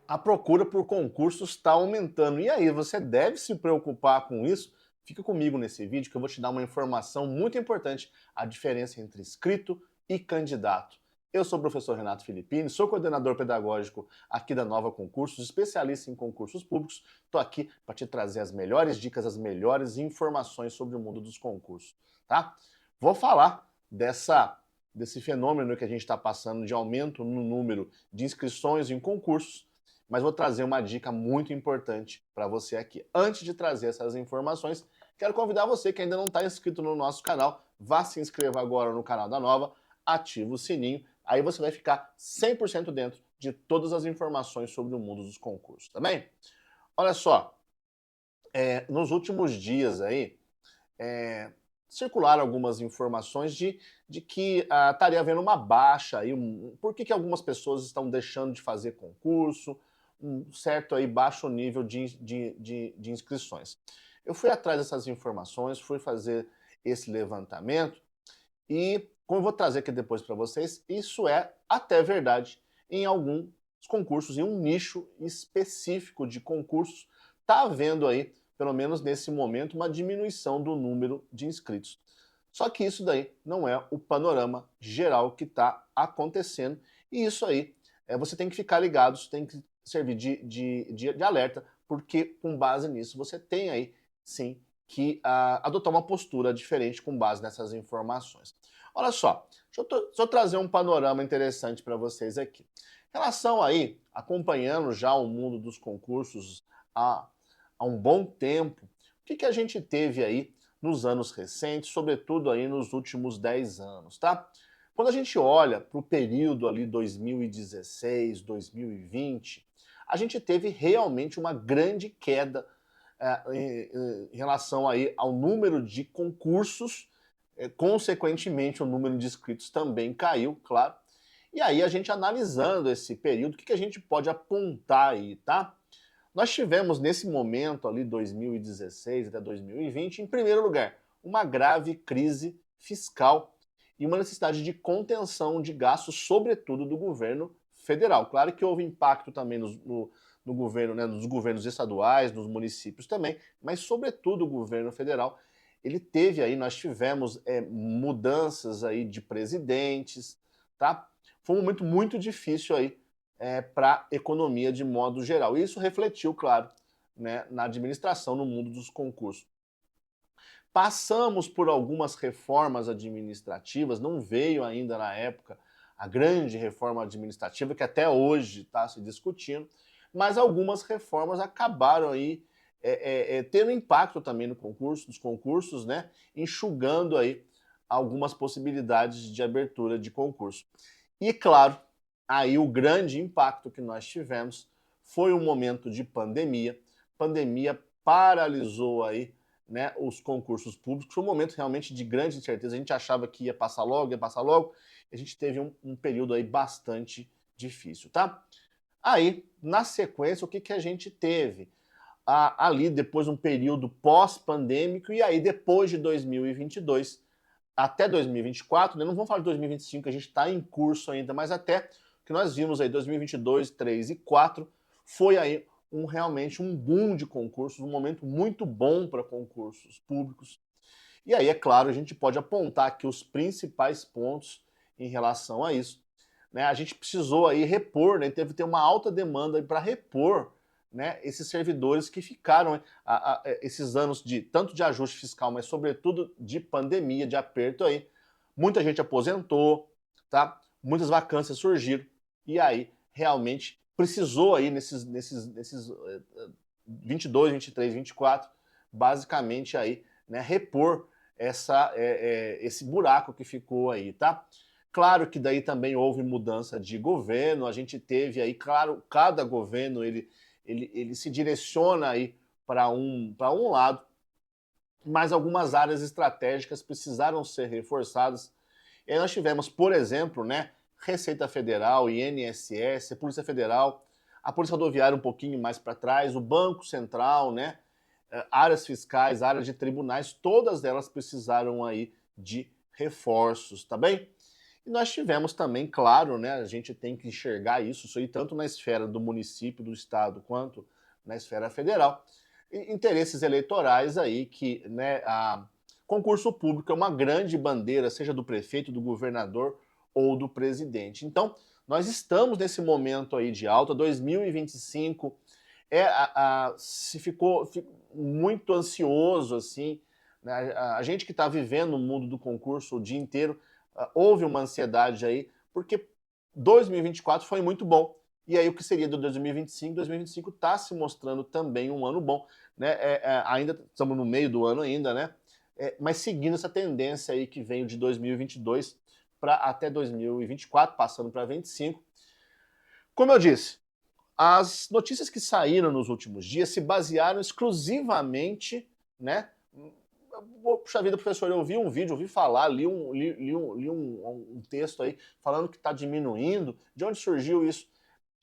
A procura por concursos está aumentando. E aí, você deve se preocupar com isso? Fica comigo nesse vídeo que eu vou te dar uma informação muito importante, a diferença entre inscrito e candidato. Eu sou o professor Renato Filippini, sou coordenador pedagógico aqui da Nova Concursos, especialista em concursos públicos. Estou aqui para te trazer as melhores dicas, as melhores informações sobre o mundo dos concursos, tá? Vou falar desse fenômeno que a gente está passando de aumento no número de inscrições em concursos, mas vou trazer uma dica muito importante para você aqui. Antes de trazer essas informações, quero convidar você que ainda não está inscrito no nosso canal, vá se inscreva agora no canal da Nova, ativa o sininho, aí você vai ficar 100% dentro de todas as informações sobre o mundo dos concursos, tá bem? Olha só, nos últimos dias aí, é, circularam algumas informações de que estaria havendo uma baixa aí, por que algumas pessoas estão deixando de fazer concurso, um certo aí baixo nível de inscrições. Eu fui atrás dessas informações, fui fazer esse levantamento e, como eu vou trazer aqui depois para vocês, isso é até verdade em alguns concursos, em um nicho específico de concursos, está havendo aí, pelo menos nesse momento, uma diminuição do número de inscritos. Só que isso daí não é o panorama geral que está acontecendo, e isso aí você tem que ficar ligado, tem que servir de alerta, porque com base nisso você tem aí, sim, que adotar uma postura diferente com base nessas informações. Olha só, deixa eu trazer um panorama interessante para vocês aqui. Em relação aí, acompanhando já o mundo dos concursos há, há um bom tempo, o que a gente teve aí nos anos recentes, sobretudo aí nos últimos 10 anos, tá? Quando a gente olha para o período ali 2016, 2020, a gente teve realmente uma grande queda em relação aí ao número de concursos, consequentemente o número de inscritos também caiu, claro. E aí a gente analisando esse período, o que a gente pode apontar aí, tá? Nós tivemos nesse momento ali, 2016 até 2020, em primeiro lugar, uma grave crise fiscal e uma necessidade de contenção de gastos, sobretudo do governo federal. Claro que houve impacto também no governo, né, nos governos estaduais, nos municípios também, mas sobretudo o governo federal. Ele teve aí, nós tivemos mudanças aí de presidentes, tá? Foi um momento muito difícil aí para a economia de modo geral. E isso refletiu, claro, né, na administração, no mundo dos concursos. Passamos por algumas reformas administrativas, não veio ainda na época a grande reforma administrativa, que até hoje está se discutindo, mas algumas reformas acabaram aí tendo impacto também no concurso, nos concursos, né, enxugando aí algumas possibilidades de abertura de concurso. E claro, aí o grande impacto que nós tivemos foi um momento de pandemia. Pandemia paralisou aí, né, os concursos públicos. Foi um momento realmente de grande incerteza. A gente achava que ia passar logo, ia passar logo. E a gente teve um período aí bastante difícil, tá? Aí, na sequência, o que a gente teve? Ali, depois um período pós-pandêmico, e aí depois de 2022 até 2024, né? Não vamos falar de 2025, a gente está em curso ainda, mas até o que nós vimos aí 2022, 3 e 4 foi aí realmente um boom de concursos, um momento muito bom para concursos públicos. E aí, é claro, a gente pode apontar aqui os principais pontos em relação a isso. Né? A gente precisou aí repor, né? Teve que ter uma alta demanda para repor, né, esses servidores que ficaram esses anos de tanto de ajuste fiscal, mas sobretudo de pandemia, de aperto aí. Muita gente aposentou, tá? Muitas vacâncias surgiram e aí realmente precisou aí nesses 22, 23, 24, basicamente aí, né, repor esse buraco que ficou aí, tá? Claro que daí também houve mudança de governo, a gente teve aí, claro, cada governo ele se direciona aí para um lado, mas algumas áreas estratégicas precisaram ser reforçadas. E aí nós tivemos, por exemplo, né, Receita Federal, INSS, Polícia Federal, a Polícia Rodoviária um pouquinho mais para trás, o Banco Central, né, áreas fiscais, áreas de tribunais, todas elas precisaram aí de reforços, tá bem? E nós tivemos também, claro, né, a gente tem que enxergar isso aí tanto na esfera do município, do estado, quanto na esfera federal, interesses eleitorais aí que, né, a concurso público é uma grande bandeira, seja do prefeito, do governador ou do presidente. Então, nós estamos nesse momento aí de alta, 2025 se ficou muito ansioso assim, né? A gente que está vivendo o mundo do concurso o dia inteiro, houve uma ansiedade aí, porque 2024 foi muito bom. E aí o que seria do 2025? 2025 está se mostrando também um ano bom, né? Ainda estamos no meio do ano ainda, né? Mas seguindo essa tendência aí que veio de 2022 para até 2024, passando para 2025. Como eu disse, as notícias que saíram nos últimos dias se basearam exclusivamente, né? Puxa vida, professor, eu vi um vídeo, ouvi falar, li um texto aí falando que está diminuindo. De onde surgiu isso?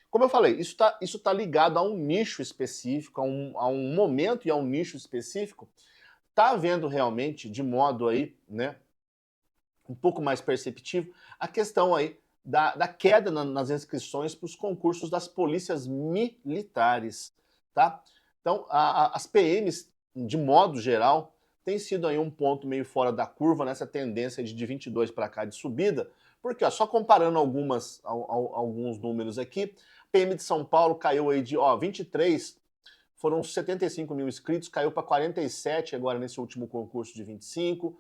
Como eu falei, isso tá ligado a um nicho específico, a um momento e a um nicho específico. Está havendo realmente, de modo aí, né, um pouco mais perceptível, a questão aí da queda nas inscrições para os concursos das polícias militares, tá? Então, as PMs, de modo geral, tem sido aí um ponto meio fora da curva nessa tendência de 22 para cá de subida, porque ó, só comparando alguns números aqui, PM de São Paulo caiu aí de 23, foram 75 mil inscritos, caiu para 47 agora nesse último concurso de 25.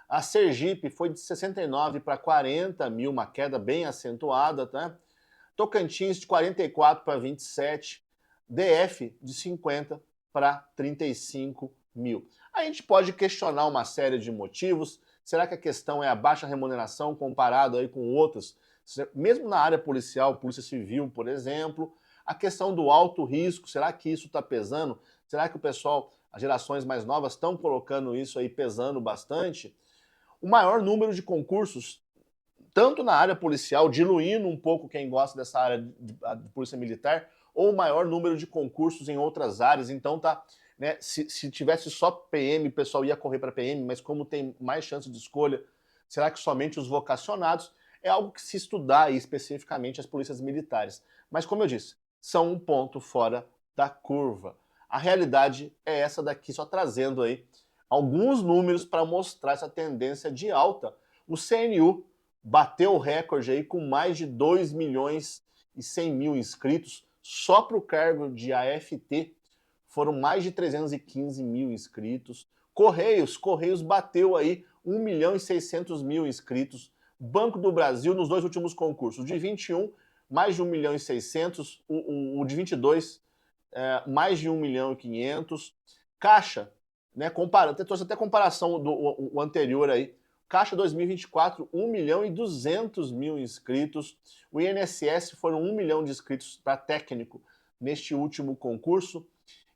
A Sergipe foi de 69 para 40 mil, uma queda bem acentuada, tá? Tocantins de 44 para 27, DF de 50 para 35 mil. A gente pode questionar uma série de motivos. Será que a questão é a baixa remuneração comparado aí com outros? Mesmo na área policial, Polícia Civil, por exemplo, a questão do alto risco, será que isso está pesando? Será que o pessoal, as gerações mais novas, estão colocando isso aí pesando bastante? O maior número de concursos, tanto na área policial, diluindo um pouco quem gosta dessa área de polícia militar, ou o maior número de concursos em outras áreas. Então tá, né, se tivesse só PM, o pessoal ia correr para PM, mas como tem mais chance de escolha, será que somente os vocacionados? É algo que se estudar aí especificamente as polícias militares. Mas como eu disse, são um ponto fora da curva. A realidade é essa daqui, só trazendo aí alguns números para mostrar essa tendência de alta. O CNU bateu o recorde aí com mais de 2 milhões e 100 mil inscritos. Só para o cargo de AFT foram mais de 315 mil inscritos. Correios bateu aí 1 milhão e 600 mil inscritos. Banco do Brasil, nos dois últimos concursos, de 21, mais de 1 milhão e 600, o de 22, mais de 1 milhão e 500. Caixa, né, trouxe até comparação do o anterior aí. Caixa 2024, 1 milhão e 200 mil inscritos. O INSS foram 1 milhão de inscritos para técnico neste último concurso.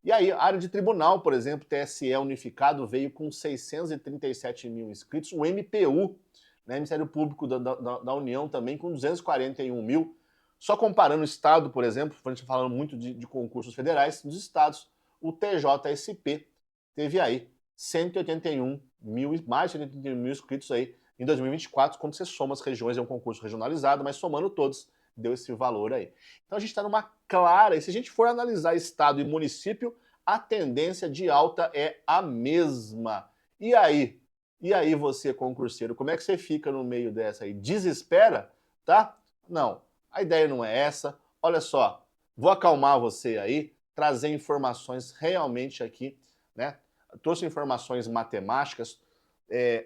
E aí, a área de tribunal, por exemplo, TSE unificado, veio com 637 mil inscritos. O MPU, né, Ministério Público da União, também com 241 mil. Só comparando o estado, por exemplo, a gente está falando muito de concursos federais, nos estados, o TJSP teve aí 181 mil, mais de 181 mil inscritos aí em 2024, quando você soma as regiões, é um concurso regionalizado, mas somando todos, deu esse valor aí. Então a gente está numa clara, e se a gente for analisar estado e município, a tendência de alta é a mesma. E aí? E aí você, concurseiro, como é que você fica no meio dessa aí? Desespera? Tá? Não, a ideia não é essa. Olha só, vou acalmar você aí, trazer informações realmente aqui, né? Trouxe informações matemáticas,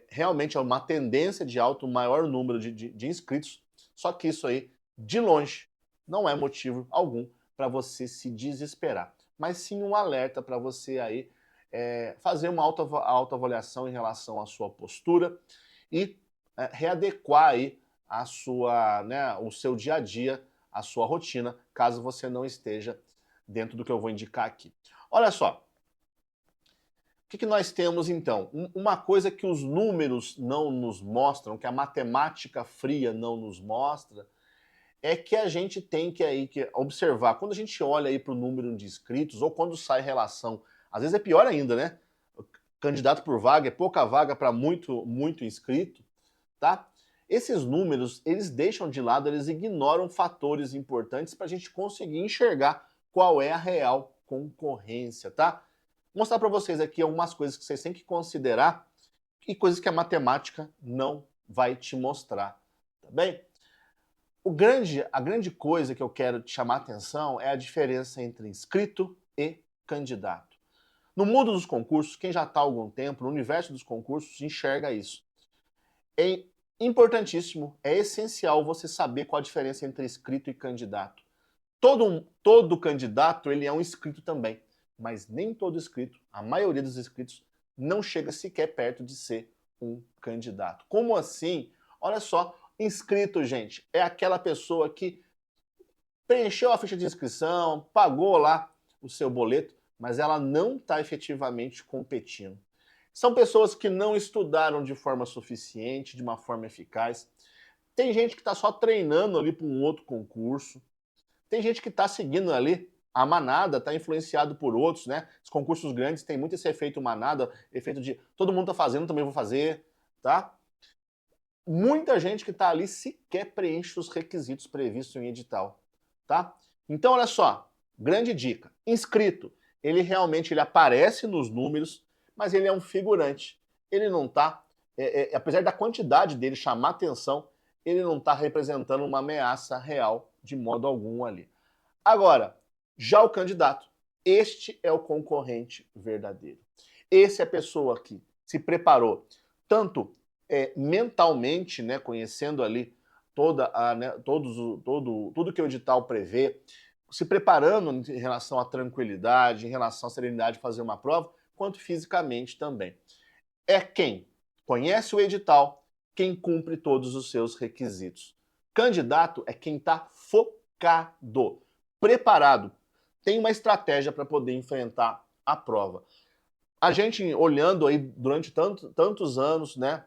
realmente é uma tendência de alto, o maior número de inscritos, só que isso aí, de longe, não é motivo algum para você se desesperar, mas sim um alerta para você aí fazer uma autoavaliação em relação à sua postura e readequar aí a sua, né, o seu dia a dia, a sua rotina, caso você não esteja dentro do que eu vou indicar aqui. Olha só, o que nós temos então? Uma coisa que os números não nos mostram, que a matemática fria não nos mostra, é que a gente tem que observar, quando a gente olha aí para o número de inscritos, ou quando sai relação, às vezes é pior ainda, né? Candidato por vaga, é pouca vaga para muito inscrito, tá? Esses números, eles deixam de lado, eles ignoram fatores importantes para a gente conseguir enxergar qual é a real concorrência, tá? Vou mostrar para vocês aqui algumas coisas que vocês têm que considerar e coisas que a matemática não vai te mostrar, tá bem? A grande coisa que eu quero te chamar a atenção é a diferença entre inscrito e candidato. No mundo dos concursos, quem já está há algum tempo, no universo dos concursos, enxerga isso. É importantíssimo, é essencial você saber qual a diferença entre inscrito e candidato. Todo candidato ele é um inscrito também, mas nem todo inscrito, a maioria dos inscritos, não chega sequer perto de ser um candidato. Como assim? Olha só, inscrito, gente, é aquela pessoa que preencheu a ficha de inscrição, pagou lá o seu boleto, mas ela não está efetivamente competindo. São pessoas que não estudaram de forma suficiente, de uma forma eficaz. Tem gente que está só treinando ali para um outro concurso. Tem gente que está seguindo ali a manada, está influenciado por outros, né? Os concursos grandes têm muito esse efeito manada, efeito de todo mundo está fazendo, também vou fazer, tá? Muita gente que está ali sequer preenche os requisitos previstos em edital, tá? Então, olha só, grande dica. Inscrito, ele realmente ele aparece nos números, mas ele é um figurante. Ele não está, apesar da quantidade dele chamar atenção, ele não está representando uma ameaça real de modo algum ali. Agora, já o candidato, este é o concorrente verdadeiro. Esse é a pessoa que se preparou tanto mentalmente, né, conhecendo ali tudo que o edital prevê, se preparando em relação à tranquilidade, em relação à serenidade de fazer uma prova, quanto fisicamente também. É quem conhece o edital, quem cumpre todos os seus requisitos. Candidato é quem está focado, preparado, tem uma estratégia para poder enfrentar a prova. A gente olhando aí durante tantos anos, né,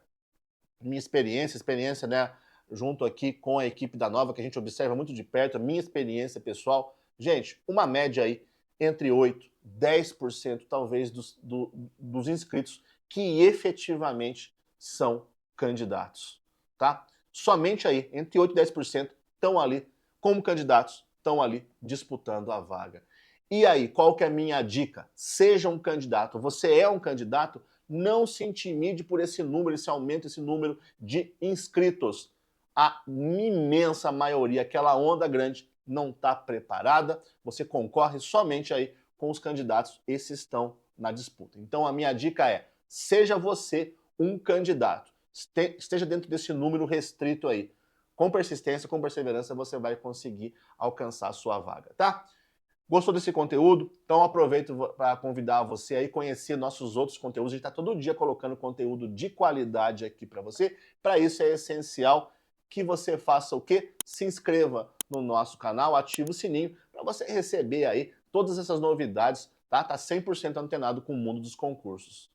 minha experiência, né, junto aqui com a equipe da Nova, que a gente observa muito de perto, a minha experiência pessoal, gente, uma média aí entre 8% e 10% talvez dos inscritos que efetivamente são candidatos, tá? Somente aí, entre 8% e 10% estão ali como candidatos, estão ali disputando a vaga. E aí, qual que é a minha dica? Seja um candidato. Você é um candidato? Não se intimide por esse número, esse aumento, esse número de inscritos. A imensa maioria, aquela onda grande, não está preparada. Você concorre somente aí com os candidatos, esses estão na disputa. Então a minha dica é, seja você um candidato. Esteja dentro desse número restrito aí. Com persistência, com perseverança, você vai conseguir alcançar a sua vaga, tá? Gostou desse conteúdo? Então aproveito para convidar você a conhecer nossos outros conteúdos. A gente está todo dia colocando conteúdo de qualidade aqui para você. Para isso é essencial que você faça o quê? Se inscreva no nosso canal, ative o sininho para você receber aí todas essas novidades, tá? Tá 100% antenado com o mundo dos concursos.